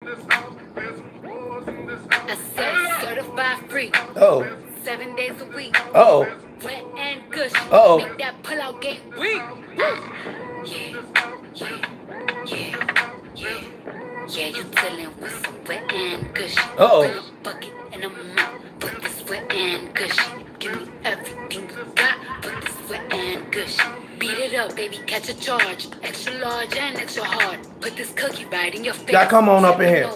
I said certified free. Oh. 7 days a week. Oh. Wet and gushy. Oh. Make that pull out game weak. Yeah, yeah, yeah, yeah. Yeah, you dealing with some wet and gushy. Uh-oh. Fill a bucket and a mouth. Put this wet and gushy. Give me everything you got. Put this wet and gushy. Beat it up, baby, catch a charge. Extra large and extra hard. Put this cookie right in your face. Y'all come on up in here.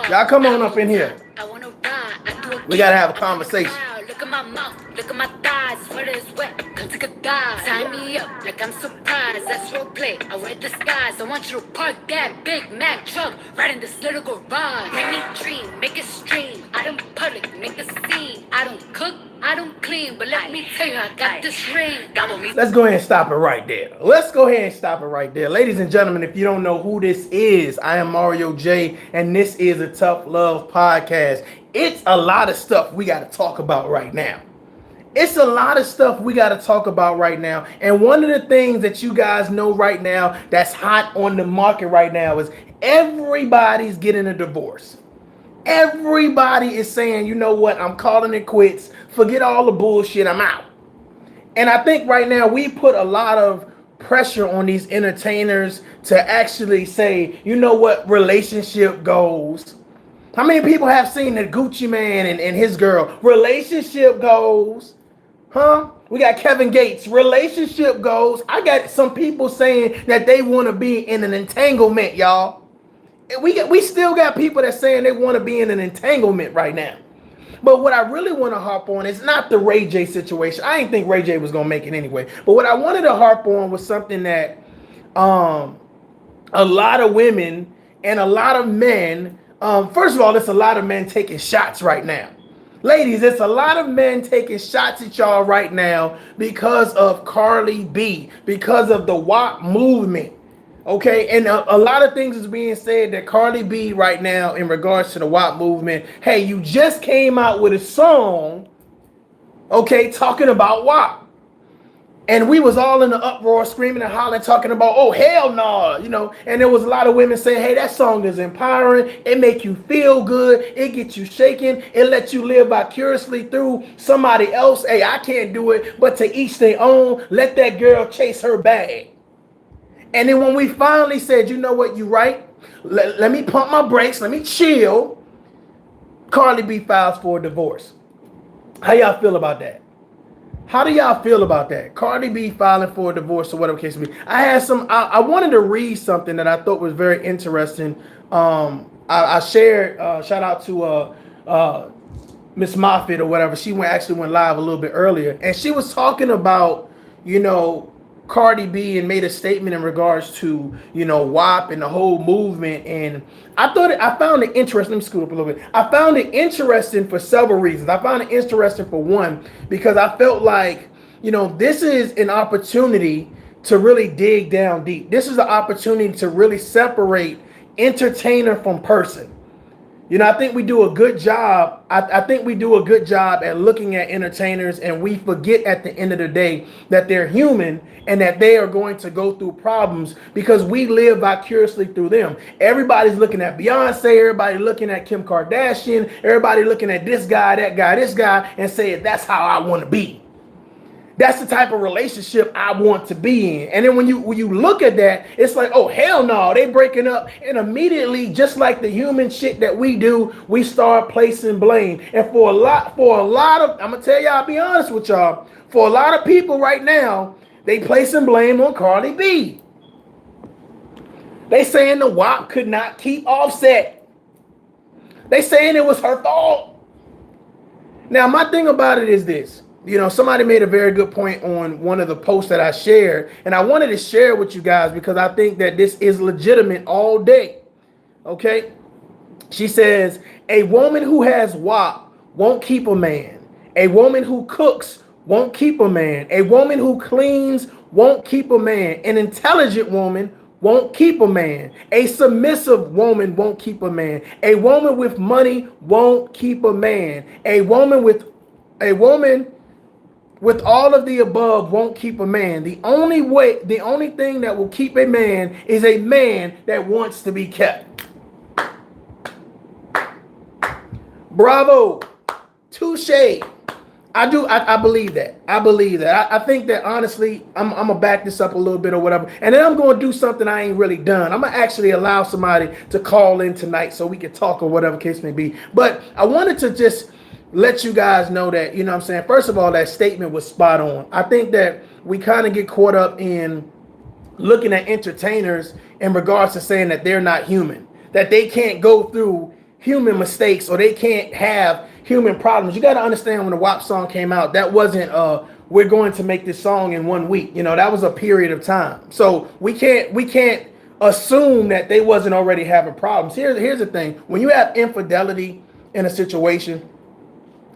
Y'all come on up in here. I wanna ride. I do a We gotta have a conversation. Look at my mouth, look at my thighs. Sweat is wet, come take a dive. Tie me up like I'm surprised. That's role play. I wear disguise. I want you to park that Big Mac truck right in this little garage. Make me dream, make it stream. I don't public, make a scene. I don't cook, I don't clean, but let me tell you, I got this ring. Let's go ahead and stop it right there. Let's go ahead and stop it right there. Ladies and gentlemen, if you don't know who this is, I am Mario J, and this is a Tough Love Podcast. It's a lot of stuff we got to talk about right now. It's a lot of stuff we got to talk about right now. And one of the things that you guys know right now that's hot on the market right now is everybody's getting a divorce. Everybody is saying, you know what, I'm calling it quits. Forget all the bullshit, I'm out. And I think right now we put a lot of pressure on these entertainers to actually say, you know what, relationship goals. How many people have seen the Gucci Man and his girl? Relationship goals. Huh? We got Kevin Gates. Relationship goals. I got some people saying that they want to be in an entanglement, y'all. We still got people that saying they want to be in an entanglement right now. But what I really want to harp on is not the Ray J situation. I didn't think Ray J was going to make it anyway. But what I wanted to harp on was something that a lot of women and a lot of men, first of all, there's a lot of men taking shots right now. Ladies, it's a lot of men taking shots at y'all right now because of Cardi B, because of the WAP movement. Okay, and a lot of things is being said that Cardi B right now in regards to the WAP movement. Hey, you just came out with a song, okay, talking about WAP. And we was all in the uproar, screaming and hollering, talking about, oh, hell no, you know. And there was a lot of women saying, hey, that song is empowering. It make you feel good. It gets you shaking. It lets you live vicariously through somebody else. Hey, I can't do it, but to each their own. Let that girl chase her bag. And then when we finally said, you know what, you right. Let me pump my brakes. Let me chill. Cardi B files for a divorce. How y'all feel about that? How do y'all feel about that? Cardi B filing for a divorce or whatever case may be. I wanted to read something that I thought was very interesting. I shared, shout out to Miss Moffitt or whatever. She actually went live a little bit earlier. And she was talking about, you know, Cardi B and made a statement in regards to, you know, WAP and the whole movement. And I found it interesting. Let me scoot up a little bit. I found it interesting for several reasons. I found it interesting for one, because I felt like, you know, this is an opportunity to really dig down deep. This is an opportunity to really separate entertainer from person. You know, I think we do a good job. I think we do a good job at looking at entertainers, and we forget at the end of the day that they're human and that they are going to go through problems because we live vicariously through them. Everybody's looking at Beyonce, everybody looking at Kim Kardashian, everybody looking at this guy, that guy, this guy, and saying that's how I want to be. That's the type of relationship I want to be in. And then when you look at that, it's like, oh, hell no, they breaking up. And immediately, just like the human shit that we do, we start placing blame. And for a lot of, I'm going to tell y'all, I'll be honest with y'all, for a lot of people right now, they placing blame on Cardi B. They saying the WAP could not keep Offset. They saying it was her fault. Now, my thing about it is this. You know, somebody made a very good point on one of the posts that I shared, and I wanted to share with you guys because I think that this is legitimate all day. Okay? She says, a woman who has WAP won't keep a man. A woman who cooks won't keep a man. A woman who cleans won't keep a man. An intelligent woman won't keep a man. A submissive woman won't keep a man. A woman with money won't keep a man. A woman with all of the above won't keep a man. The only thing that will keep a man is a man that wants to be kept. Bravo. Touche. I do. I believe that. I believe that. I think that honestly, I'm gonna back this up a little bit or whatever, and then I'm gonna do something I ain't really done. I'm gonna actually allow somebody to call in tonight so we can talk or whatever case may be. But I wanted to just let you guys know that, you know what I'm saying, first of all, that statement was spot on. I think that we kind of get caught up in looking at entertainers in regards to saying that they're not human, that they can't go through human mistakes or they can't have human problems. You got to understand, when the WAP song came out, that wasn't we're going to make this song in 1 week. You know, that was a period of time. So we can't assume that they wasn't already having problems. Here's the thing. When you have infidelity in a situation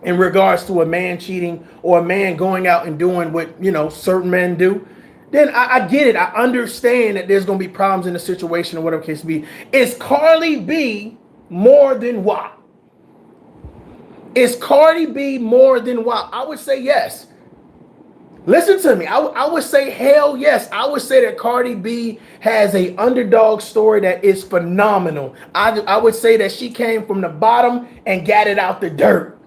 in regards to a man cheating or a man going out and doing what, you know, certain men do, then I get it. I understand that there's going to be problems in the situation or whatever case be. Is Cardi B more than WAP? Is Cardi B more than WAP? I would say yes. Listen to me. I would say hell yes. I would say that Cardi B has a underdog story that is phenomenal. I would say that she came from the bottom and got it out the dirt.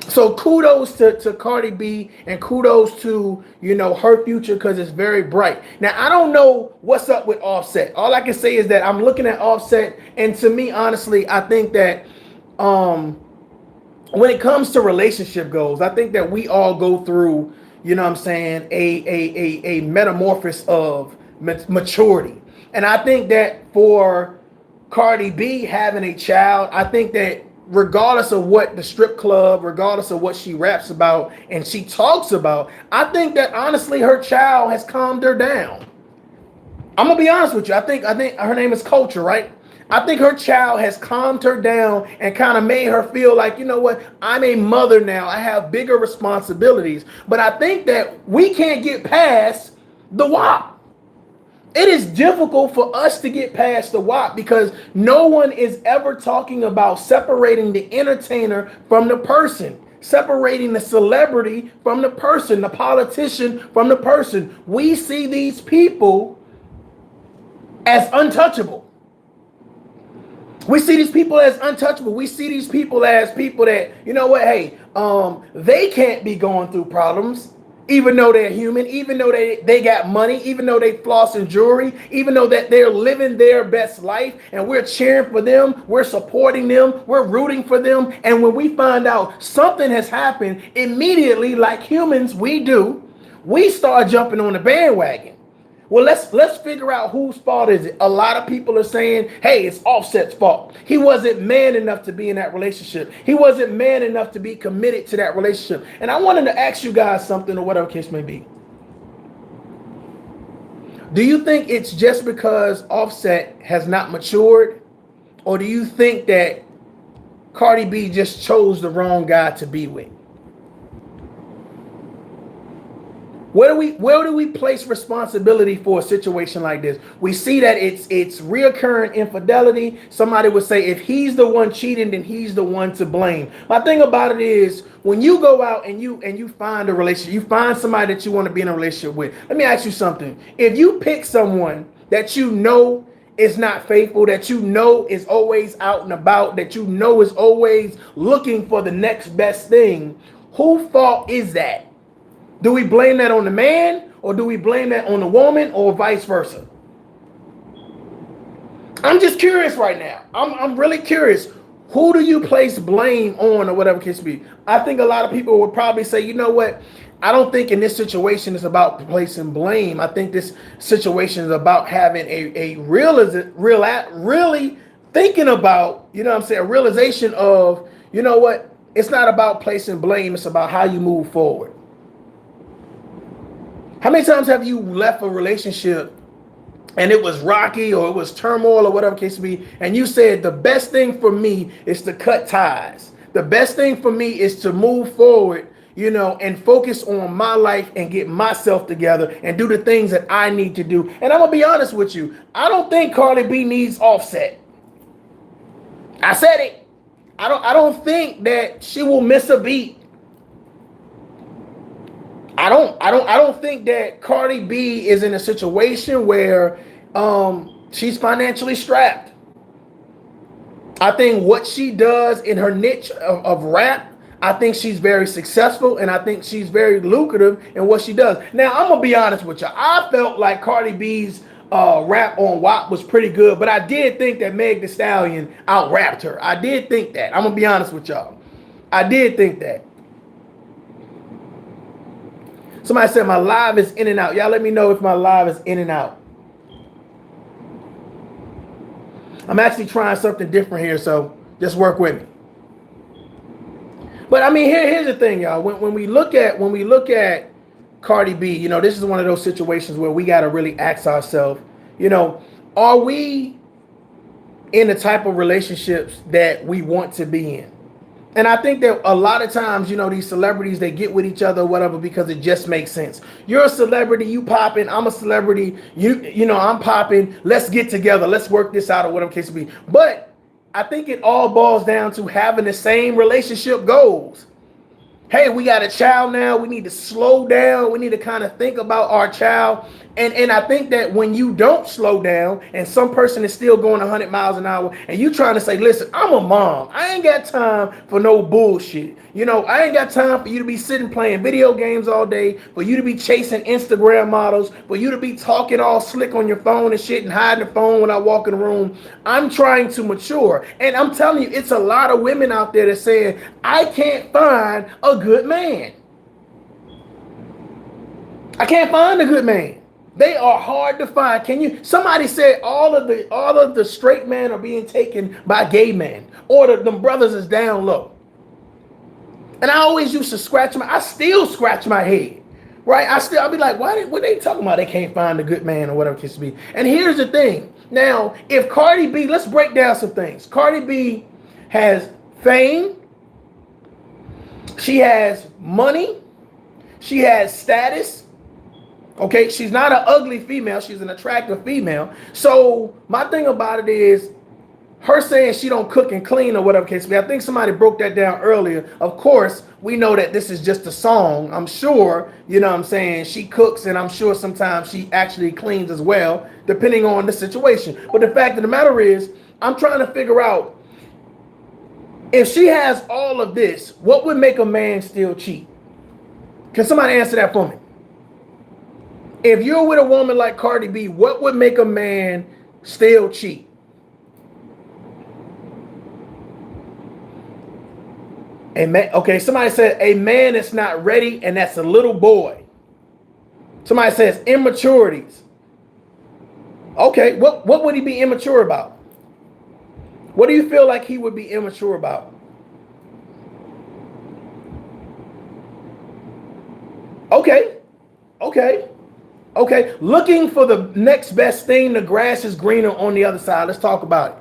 So kudos to Cardi B and kudos to, you know, her future, because it's very bright. Now, I don't know what's up with Offset. All I can say is that I'm looking at Offset, and to me, honestly, I think that when it comes to relationship goals, I think that we all go through, you know what I'm saying, a metamorphosis of maturity. And I think that for Cardi B having a child, I think that regardless of what the strip club, regardless of what she raps about and she talks about, I think that honestly her child has calmed her down. I'm gonna be honest with you. I think her name is Culture, right? I think her child has calmed her down and kind of made her feel like, you know what, I'm a mother now. I have bigger responsibilities. But I think that we can't get past the WAP. It is difficult for us to get past the WAP because no one is ever talking about separating the entertainer from the person, separating the celebrity from the person, the politician from the person. We see these people as untouchable. We see these people as untouchable. We see these people as people that, you know what, hey, they can't be going through problems, even though they're human, even though they got money, even though they flossing jewelry, even though that they're living their best life, and we're cheering for them, we're supporting them, we're rooting for them. And when we find out something has happened, immediately, like humans we do, we start jumping on the bandwagon. Well, let's figure out whose fault is it. A lot of people are saying, hey, it's Offset's fault. He wasn't man enough to be in that relationship. He wasn't man enough to be committed to that relationship. And I wanted to ask you guys something, or whatever case may be. Do you think it's just because Offset has not matured? Or do you think that Cardi B just chose the wrong guy to be with? Where do we place responsibility for a situation like this? We see that it's reoccurring infidelity. Somebody would say if he's the one cheating, then he's the one to blame. My thing about it is, when you go out and you find a relationship, you find somebody that you want to be in a relationship with. Let me ask you something. If you pick someone that you know is not faithful, that you know is always out and about, that you know is always looking for the next best thing, whose fault is that? Do we blame that on the man, or do we blame that on the woman, or vice versa? I'm just curious right now. I'm really curious. Who do you place blame on, or whatever case be? I think a lot of people would probably say, you know what? I don't think in this situation it's about placing blame. I think this situation is about having really thinking about, you know what I'm saying, a realization of, you know what? It's not about placing blame. It's about how you move forward. How many times have you left a relationship and it was rocky, or it was turmoil, or whatever case it be, and you said the best thing for me is to cut ties. The best thing for me is to move forward, you know, and focus on my life and get myself together and do the things that I need to do. And I'm gonna be honest with you, I don't think Cardi B needs Offset. I said it. I don't think that she will miss a beat. I don't think that Cardi B is in a situation where she's financially strapped. I think what she does in her niche of rap, I think she's very successful, and I think she's very lucrative in what she does. Now, I'm gonna be honest with you. I felt like Cardi B's rap on WAP was pretty good, but I did think that Meg Thee Stallion out rapped her. I did think that. I'm gonna be honest with y'all. I did think that. Somebody said my live is in and out. Y'all let me know if my live is in and out. I'm actually trying something different here, so just work with me. But I mean, here's the thing, y'all. When we look at Cardi B, you know, this is one of those situations where we got to really ask ourselves, you know, are we in the type of relationships that we want to be in? And I think that a lot of times, you know, these celebrities, they get with each other or whatever because it just makes sense. You're a celebrity, you popping, I'm a celebrity, you know, I'm popping, let's get together, let's work this out or whatever case it be. But I think it all boils down to having the same relationship goals. Hey, we got a child now. We need to slow down. We need to kind of think about our child. And I think that when you don't slow down and some person is still going 100 miles an hour and you trying to say, listen, I'm a mom. I ain't got time for no bullshit. You know, I ain't got time for you to be sitting playing video games all day, for you to be chasing Instagram models, for you to be talking all slick on your phone and shit and hiding the phone when I walk in the room. I'm trying to mature. And I'm telling you, it's a lot of women out there that saying, I can't find a good man. I can't find a good man. They are hard to find. Can you? Somebody said all of the straight men are being taken by gay men, or them brothers is down low. And I always used to I still scratch my head, right? I'll be like, what they talking about? They can't find a good man or whatever it can be. And here's the thing. Now, if Cardi B, let's break down some things. Cardi B has fame. She has money. She has status. Okay, she's not an ugly female. She's an attractive female. So my thing about it is her saying she don't cook and clean or whatever case may be. I think somebody broke that down earlier. Of course, we know that this is just a song. I'm sure, you know what I'm saying, she cooks, and I'm sure sometimes she actually cleans as well, depending on the situation. But the fact of the matter is, I'm trying to figure out, if she has all of this, what would make a man still cheat? Can somebody answer that for me? If you're with a woman like Cardi B, what would make a man still cheat? A man, okay, somebody said a man that's not ready, and that's a little boy. Somebody says immaturities. Okay, what would he be immature about? What do you feel like he would be immature about? Okay. Looking for the next best thing. The grass is greener on the other side. Let's talk about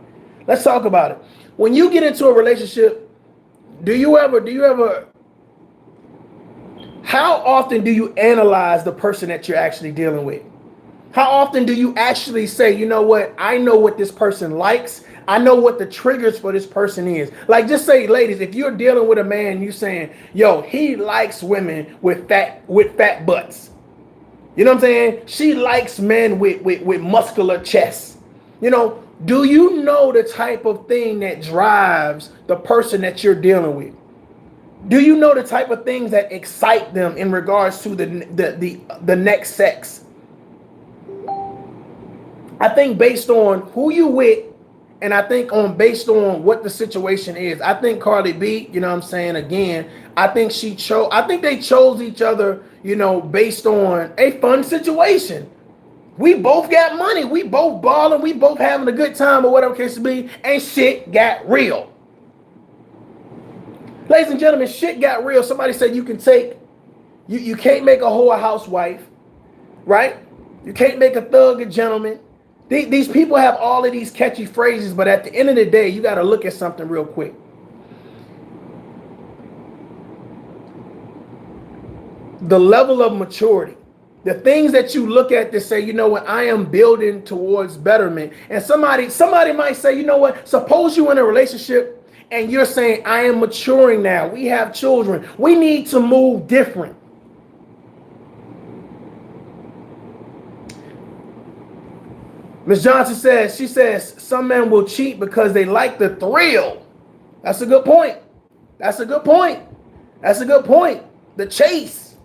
it. When you get into a relationship, do you ever, how often do you analyze the person that you're actually dealing with? How often do you actually say, you know what, I know what this person likes. I know what the triggers for this person is. Like, just say, ladies, if you're dealing with a man, you saying, yo, he likes women with fat butts. You know what I'm saying? She likes men with muscular chests. You know, do you know the type of thing that drives the person that you're dealing with? Do you know the type of things that excite them in regards to the next sex? I think based on who you with, and I think based on what the situation is, I think Cardi B, you know what I'm saying, again, I think they chose each other, you know, based on a fun situation. We both got money, we both balling, we both having a good time or whatever case it be, and shit got real. Ladies and gentlemen, shit got real. Somebody said you can't make a whore a housewife, right? You can't make a thug a gentleman. These people have all of these catchy phrases, but at the end of the day, you got to look at something real quick. The level of maturity, the things that you look at to say, you know what, I am building towards betterment. And somebody might say, you know what, suppose you're in a relationship and you're saying, I am maturing now. We have children. We need to move different. Miss Johnson says, she says, some men will cheat because they like the thrill. That's a good point. That's a good point. That's a good point. The chase.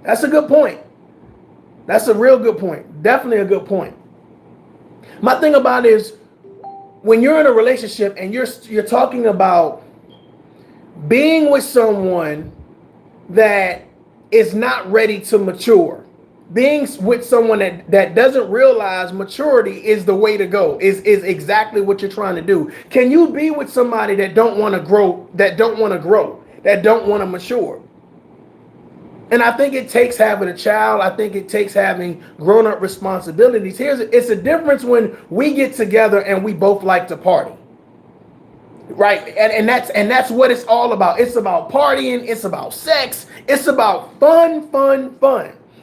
That's a good point. That's a real good point. Definitely a good point. My thing about it is when you're in a relationship and you're talking about being with someone that is not ready to mature, being with someone that doesn't realize maturity is the way to go, is exactly what you're trying to do. Can you be with somebody that don't want to grow, that don't want to mature? And I think it takes having a child. I think it takes having grown-up responsibilities. It's a difference when we get together and we both like to party. Right, and that's what it's all about. It's about partying, it's about sex, it's about fun.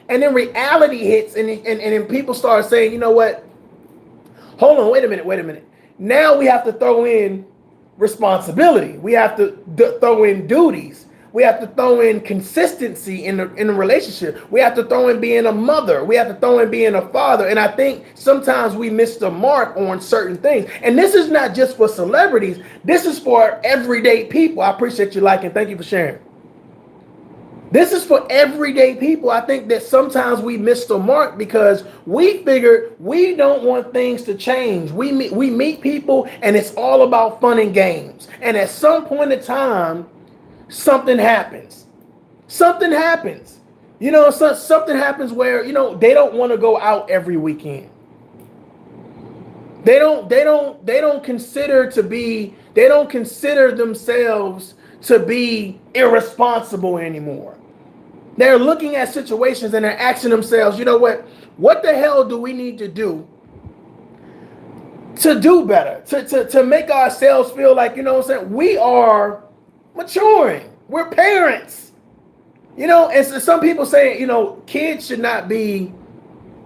And then reality hits, and then people start saying, you know what? Hold on, wait a minute. Now we have to throw in responsibility. We have to throw in duties. We have to throw in consistency in the relationship. We have to throw in being a mother. We have to throw in being a father. And I think sometimes we miss the mark on certain things. And this is not just for celebrities. This is for everyday people. I appreciate you liking. Thank you for sharing. This is for everyday people. I think that sometimes we miss the mark because we figure we don't want things to change. We meet people and it's all about fun and games. And at some point in time, something happens. Something happens. Something happens where, they don't want to go out every weekend. They don't consider themselves to be irresponsible anymore. They're looking at situations and they're asking themselves, you know what the hell do we need to do better, to make ourselves feel like, we are maturing. We're parents. And so some people say, kids should not be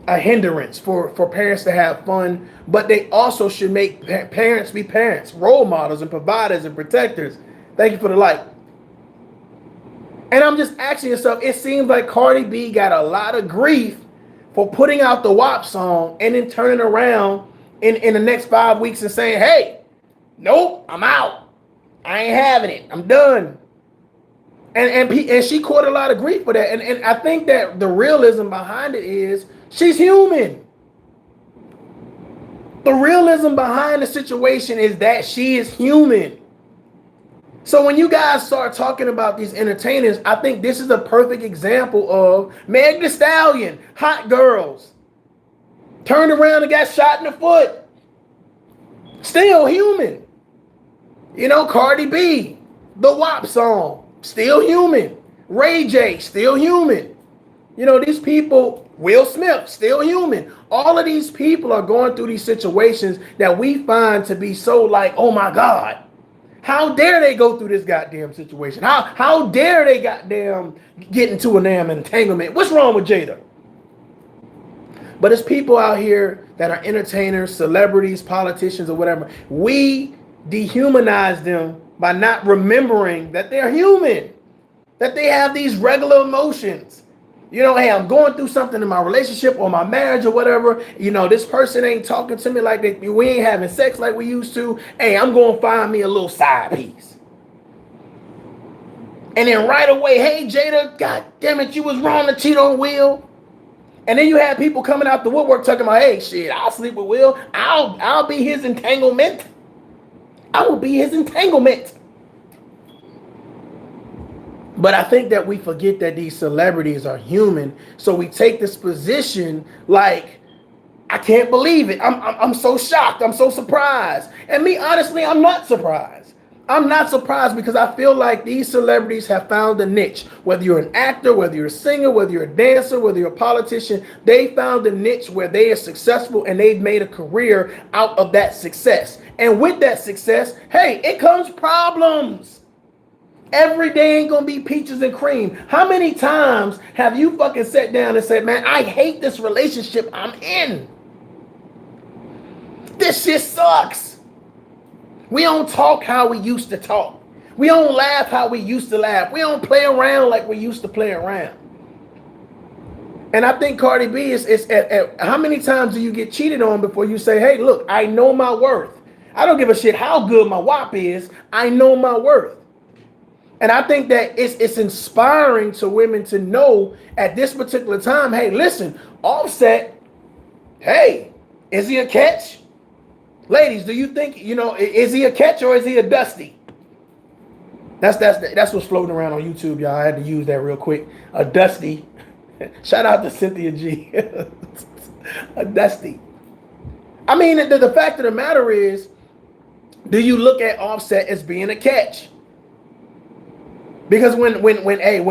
a hindrance for parents to have fun, but they also should make parents be parents, role models and providers and protectors. Thank you for the like. And I'm just asking yourself, it seems like Cardi B got a lot of grief for putting out the WAP song and then turning around in the next 5 weeks and saying, hey, nope, I'm out. I ain't having it. I'm done. And she caught a lot of grief for that. And I think that the realism behind it is she's human. The realism behind the situation is that she is human. So when you guys start talking about these entertainers, I think this is a perfect example of Meg Thee Stallion, hot girls, turned around and got shot in the foot. Still human. Cardi B, the WAP song, still human. Ray J, still human. These people, Will Smith, still human. All of these people are going through these situations that we find to be so like, oh my God. How dare they go through this goddamn situation? How dare they goddamn get into a damn entanglement? What's wrong with Jada? But it's people out here that are entertainers, celebrities, politicians, or whatever. We dehumanize them by not remembering that they're human, that they have these regular emotions. Hey, I'm going through something in my relationship or my marriage or whatever. This person ain't talking to me like we ain't having sex like we used to. Hey, I'm going to find me a little side piece. And then right away, hey, Jada, God damn it, you was wrong to cheat on Will. And then you have people coming out the woodwork talking about, hey, shit, I'll sleep with Will. I'll be his entanglement. I will be his entanglement. But I think that we forget that these celebrities are human. So we take this position like, I can't believe it. I'm so shocked. I'm so surprised. And me, honestly, I'm not surprised. I'm not surprised because I feel like these celebrities have found a niche. Whether you're an actor, whether you're a singer, whether you're a dancer, whether you're a politician, they found a niche where they are successful and they've made a career out of that success. And with that success, hey, it comes problems. Every day ain't gonna be peaches and cream. How many times have you fucking sat down and said, man, I hate this relationship I'm in. This shit sucks. We don't talk how we used to talk. We don't laugh how we used to laugh. We don't play around like we used to play around. And I think Cardi B is at how many times do you get cheated on before you say, hey, look, I know my worth. I don't give a shit how good my WAP is. I know my worth. And I think that it's inspiring to women to know at this particular time, hey, listen, Offset, hey, is he a catch? Ladies, do you think, is he a catch or is he a dusty? That's what's floating around on YouTube, y'all. I had to use that real quick. A dusty. Shout out to Cynthia G. A dusty. I mean, the fact of the matter is, do you look at Offset as being a catch? Because when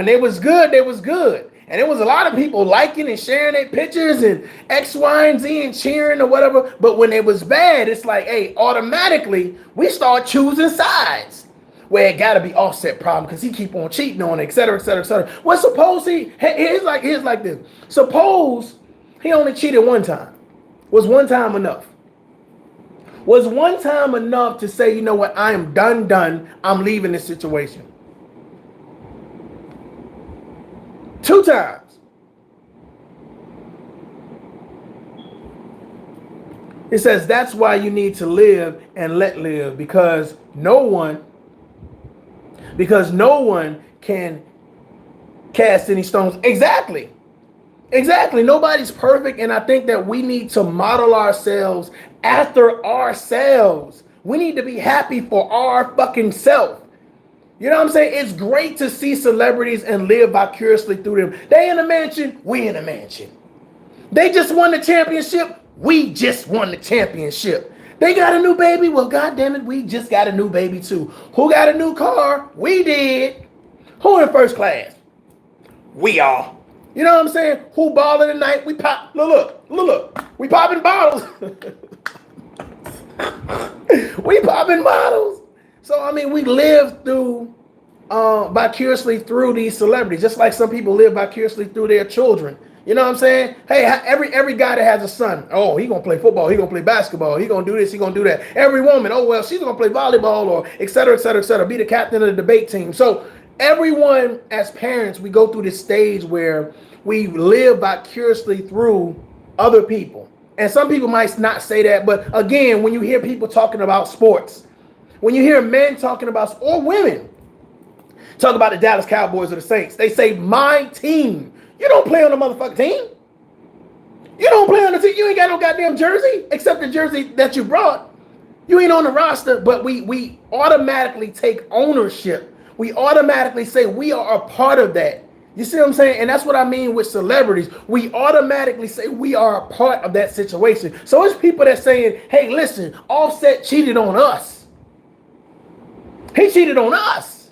they was good, they was good. And there was a lot of people liking and sharing their pictures and X, Y, and Z and cheering or whatever. But when it was bad, it's like, hey, automatically we start choosing sides. Where it gotta be Offset problem because he keep on cheating on it, et cetera, et cetera, et cetera. Well, suppose here's like this. Suppose he only cheated one time. Was one time enough? Was one time enough to say, you know what, I am done, I'm leaving this situation? 2 times. It says that's why you need to live and let live, because no one can cast any stones. Exactly. Nobody's perfect, and I think that we need to model ourselves after ourselves. We need to be happy for our fucking self. You know what I'm saying? It's great to see celebrities and live vicariously through them. They in a mansion, we in a mansion. They just won the championship, we just won the championship. They got a new baby, well, goddamn it, we just got a new baby too. Who got a new car? We did. Who in first class? We all. You know what I'm saying? Who balling tonight? We pop. Look. We popping bottles. We popping bottles. So, I mean, we live through, vicariously through these celebrities, just like some people live vicariously through their children. You know what I'm saying? Hey, every guy that has a son, oh, he gonna play football, he gonna play basketball, he gonna do this, he gonna do that. Every woman, oh, well, she's gonna play volleyball or et cetera, et cetera, et cetera, be the captain of the debate team. So everyone, as parents, we go through this stage where we live vicariously through other people. And some people might not say that, but again, when you hear people talking about sports, when you hear men talking about, or women talk about the Dallas Cowboys or the Saints, they say, my team. You don't play on the motherfucking team. You don't play on the team. You ain't got no goddamn jersey, except the jersey that you brought. You ain't on the roster, but we automatically take ownership. We automatically say we are a part of that. You see what I'm saying? And that's what I mean with celebrities. We automatically say we are a part of that situation. So it's people that saying, hey, listen, Offset cheated on us. He cheated on us.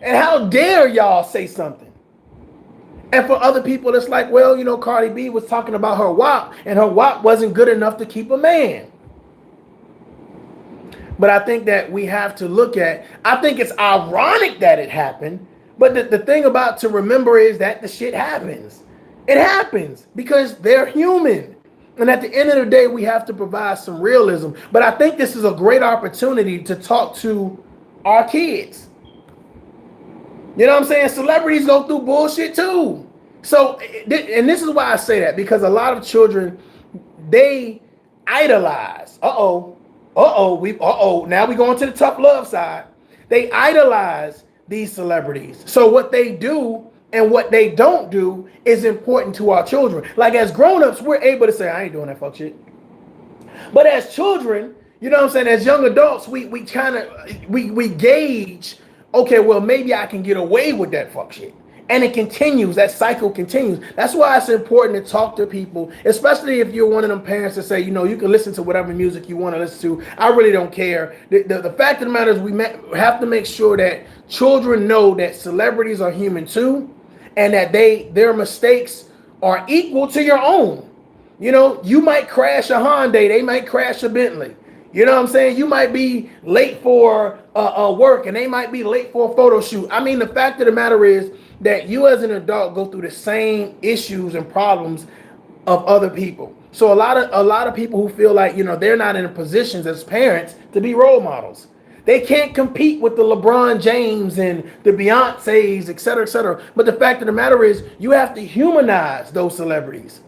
And how dare y'all say something? And for other people, it's like, well, you know, Cardi B was talking about her WAP, and her WAP wasn't good enough to keep a man. But I think that we have to look at, I think it's ironic that it happened, but the thing about to remember is that the shit happens. It happens because they're human. And at the end of the day, we have to provide some realism. But I think this is a great opportunity to talk to our kids. You know what I'm saying? Celebrities go through bullshit too. So, and this is why I say that, because a lot of children, they idolize. Now we going to the tough love side. They idolize these celebrities. So what they do and what they don't do is important to our children. Like as grown-ups, we're able to say, I ain't doing that fuck shit. But as children, you know what I'm saying? As young adults, we gauge, okay, well, maybe I can get away with that fuck shit. And it continues, that cycle continues. That's why it's important to talk to people, especially if you're one of them parents that say, you know, you can listen to whatever music you want to listen to. I really don't care. The fact of the matter is we have to make sure that children know that celebrities are human too, and that their mistakes are equal to your own. You know, you might crash a Hyundai, they might crash a Bentley. You know what I'm saying? You might be late for work and they might be late for a photo shoot. I mean, the fact of the matter is that you as an adult go through the same issues and problems of other people. So a lot of people who feel like, you know, they're not in positions as parents to be role models. They can't compete with the LeBron James and the Beyoncés, et cetera, et cetera. But the fact of the matter is, you have to humanize those celebrities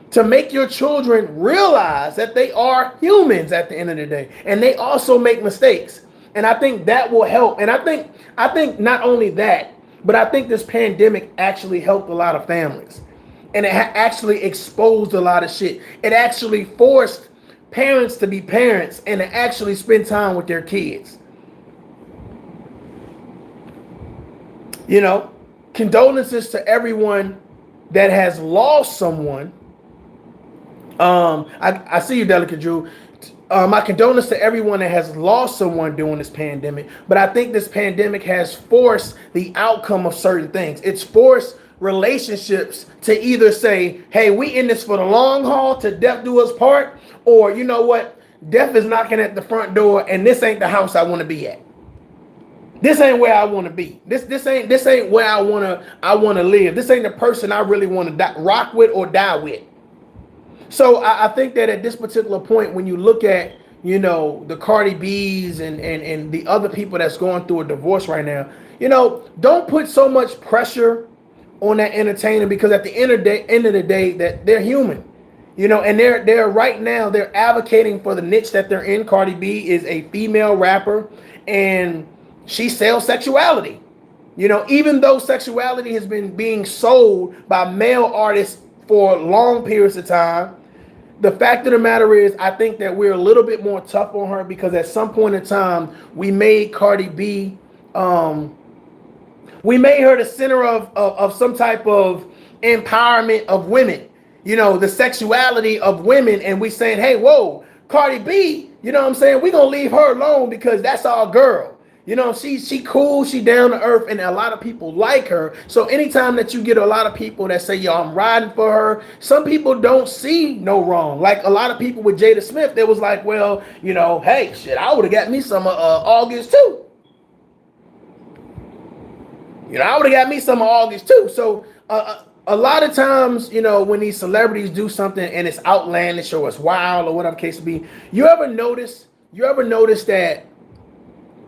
to make your children realize that they are humans at the end of the day, and they also make mistakes. And I think that will help. And I think not only that, but I think this pandemic actually helped a lot of families, and it actually exposed a lot of shit. It actually forced parents to be parents and to actually spend time with their kids. You know, condolences to everyone that has lost someone. I see you, Delicate Drew. My condolences to everyone that has lost someone during this pandemic. But I think this pandemic has forced the outcome of certain things. It's forced relationships to either say, hey, we in this for the long haul to death do us part, or you know what, death is knocking at the front door and this ain't the house I want to be at. This ain't where I want to be. This ain't where I wanna live. This ain't the person I really want to rock with or die with. So I think that at this particular point, when you look at, you know, the Cardi B's and the other people that's going through a divorce right now, you know, don't put so much pressure on that entertainer, because at the end of the day that they're human. You know, and they're right now they're advocating for the niche that they're in. Cardi B is a female rapper, and she sells sexuality. You know, even though sexuality has been being sold by male artists for long periods of time, the fact of the matter is, I think that we're a little bit more tough on her, because at some point in time, we made Cardi B, we made her the center of some type of empowerment of women. You know, the sexuality of women, and we saying, hey, whoa, Cardi B, you know what I'm saying? We're going to leave her alone because that's our girl. You know, she cool, she down to earth, and a lot of people like her. So anytime that you get a lot of people that say, yo, I'm riding for her, some people don't see no wrong. Like a lot of people with Jada Smith, they was like, well, you know, hey, shit, I would have got me some August too. You know, I would have got me some August too. So a lot of times, you know, when these celebrities do something and it's outlandish or it's wild or whatever case to be, you ever notice that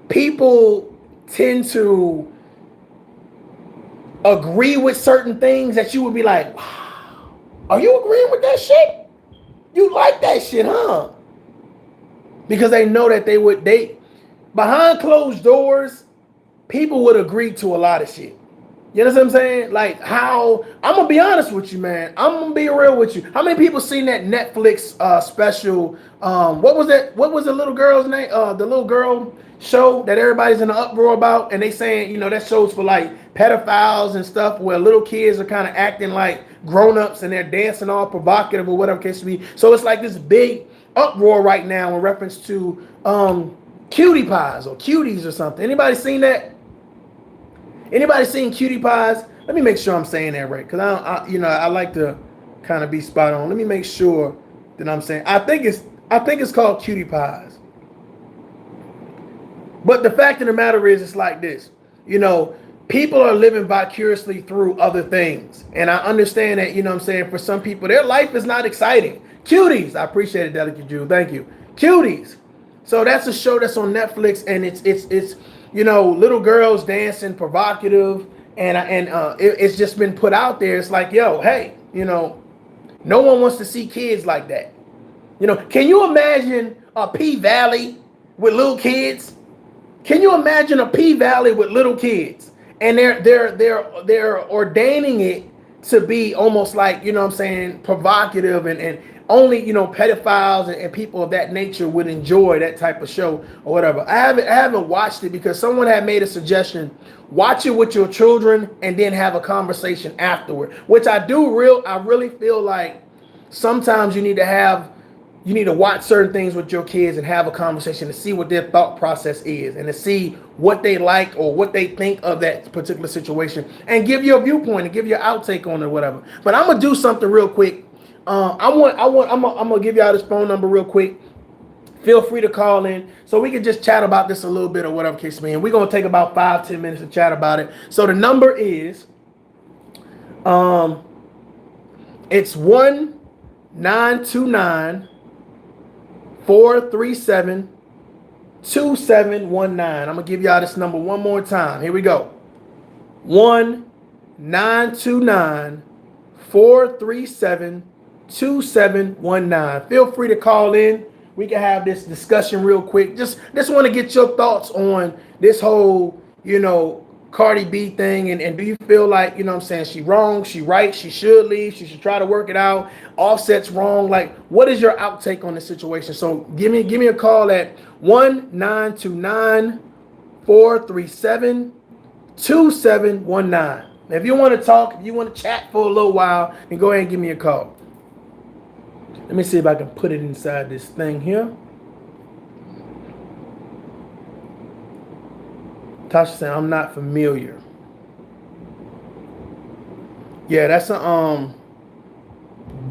people tend to agree with certain things that you would be like, wow, are you agreeing with that shit? You like that shit, huh? Because they know that they behind closed doors, people would agree to a lot of shit. You know what I'm saying? Like how, I'm gonna be honest with you, man. I'm gonna be real with you. How many people seen that Netflix special? What was that? What was the little girl's name? The little girl show that everybody's in an uproar about, and they saying, you know, that show's for like pedophiles and stuff, where little kids are kind of acting like grown-ups and they're dancing all provocative or whatever case to be. So it's like this big uproar right now in reference to cutie pies or cuties or something. Anybody seen that? Anybody seen Cutie Pies? Let me make sure I'm saying that right, because I like to kind of be spot on. Let me make sure that I'm saying. I think it's called Cutie Pies. But the fact of the matter is, it's like this. You know, people are living vicariously through other things, and I understand that. You know what I'm saying? For some people, their life is not exciting. Cuties, I appreciate it, Delicate Jew. Thank you. Cuties. So that's a show that's on Netflix, and it's you know, little girls dancing provocative, and it's just been put out there. It's like, yo, hey, you know, no one wants to see kids like that. You know, can you imagine a P Valley with little kids? Can you imagine a P Valley with little kids? And they're ordaining it to be almost like, you know what I'm saying, provocative, and only, you know, pedophiles and people of that nature would enjoy that type of show or whatever. I haven't watched it because someone had made a suggestion. Watch it with your children and then have a conversation afterward, which I really feel like sometimes you need to watch certain things with your kids and have a conversation to see what their thought process is and to see what they like or what they think of that particular situation and give your viewpoint and give your outtake on it or whatever. But I'm gonna do something real quick. I'm gonna give y'all this phone number real quick. Feel free to call in so we can just chat about this a little bit or whatever case may be. And we're gonna take about 5-10 minutes to chat about it. So the number is it's 1-929-437-3674. 2719. I'm gonna give y'all this number one more time. Here we go. 1-929-437-2719. Feel free to call in. We can have this discussion real quick. Just want to get your thoughts on this whole, Cardi B thing. And do you feel like, I'm saying, she wrong, she right, she should leave, she should try to work it out. Offset's wrong. Like, what is your outtake on the situation? So give me a call at 1-929-437-2719. If you want to talk, if you want to chat for a little while, then go ahead and give me a call. Let me see if I can put it inside this thing here. Tasha said, I'm not familiar. Yeah, that's a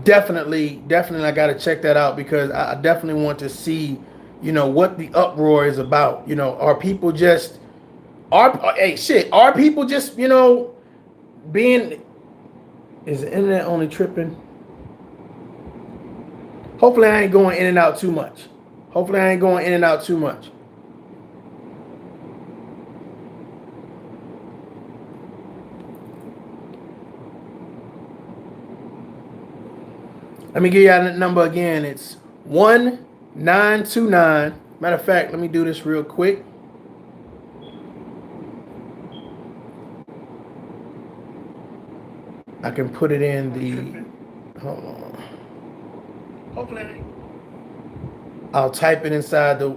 definitely I gotta check that out, because I definitely want to see, what the uproar is about. Are people just are people just, being, is the internet only tripping? Hopefully I ain't going in and out too much. Let me give y'all that number again. It's 1-929. Matter of fact, let me do this real quick. I can put it in the, hold on. Hopefully I'll type it inside the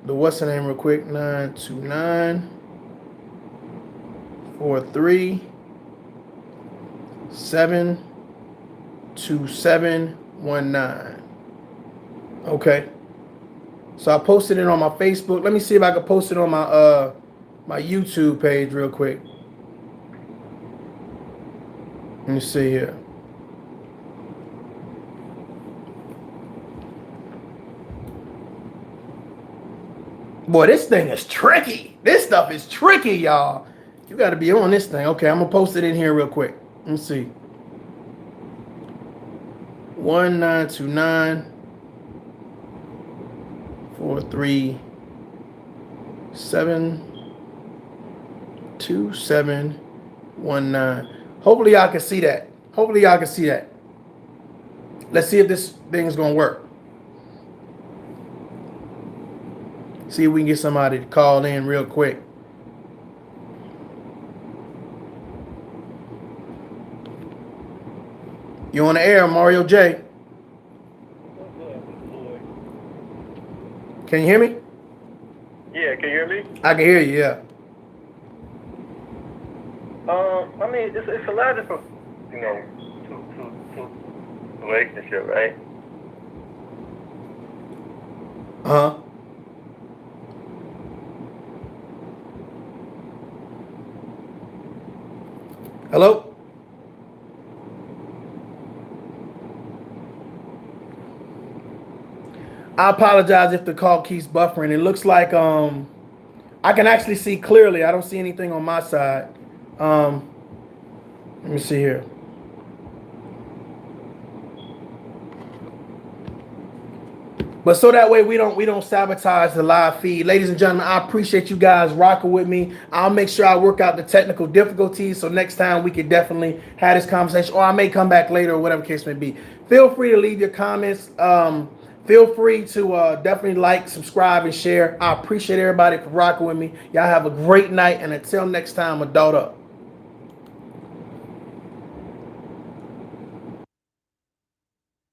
what's the name real quick. 929-437-2719. Okay. So I posted it on my Facebook. Let me see if I can post it on my my YouTube page real quick. Let me see here. Boy, this thing is tricky. This stuff is tricky, y'all. You got to be on this thing. Okay, I'm going to post it in here real quick. Let me see. 1-929-437-2719. Hopefully y'all can see that. Let's see if this thing is going to work. See if we can get somebody to call in real quick. You on the air, Mario J? Can you hear me? Yeah, can you hear me? I can hear you, yeah. I mean, it's a lot of different, to relationship, right? Uh-huh. Hello? I apologize if the call keeps buffering. It looks like I can actually see clearly. I don't see anything on my side. Let me see here. But so that way we don't sabotage the live feed. Ladies and gentlemen, I appreciate you guys rocking with me. I'll make sure I work out the technical difficulties, so next time we can definitely have this conversation, or I may come back later, or whatever case may be. Feel free to leave your comments. Feel free to definitely like, subscribe, and share. I appreciate everybody for rocking with me. Y'all have a great night, and until next time, adult up.